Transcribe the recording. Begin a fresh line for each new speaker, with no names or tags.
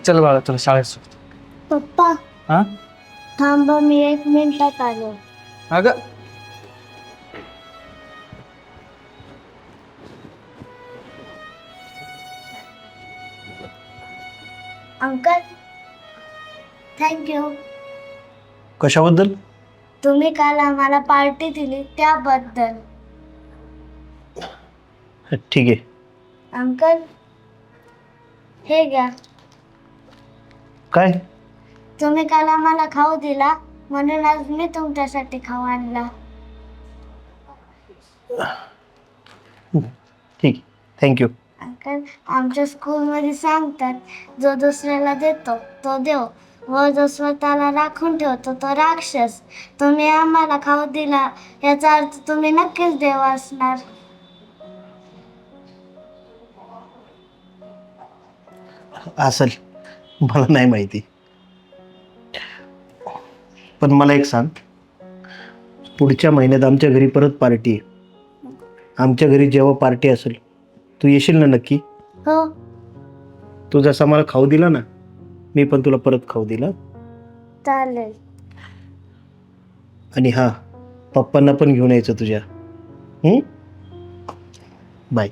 चल बाळा तुला शाळेत सोडतो.
पप्पा
हा
थांबा, मी 1 मिनिटात आलो.
अगं
अंकल, थँक्यू.
कशाबद्दल?
तुम्ही काल आम्हाला पार्टी दिली त्याबद्दल.
ठीक आहे.
अंकल, हे घ्या.
काय?
तुम्ही काल आम्हाला खाऊ दिला म्हणून आज मी तुमच्यासाठी खाऊ आणला.
ठीक, थँक्यू.
अंकल, आमच्या स्कूलमध्ये सांगतात जो दुसऱ्याला देतो तो देव व जो स्वतःला राखून ठेवतो तो राक्षस. तुम्ही आम्हाला खाऊ दिला याचा अर्थ तुम्ही नक्कीच देव असणार.
असेल, मला नाही माहिती. पण मला एक सांग, पुढच्या महिन्यात आमच्या घरी परत पार्टी आहे. आमच्या घरी जेव्हा पार्टी असेल तू येशील ना नक्की?
हो,
तू जसा मला खाऊ दिला ना, मी पण तुला परत खाऊ दिला.
चालेल.
आणि हा, पप्पांना पण घेऊन यायचं तुझ्या. बाय.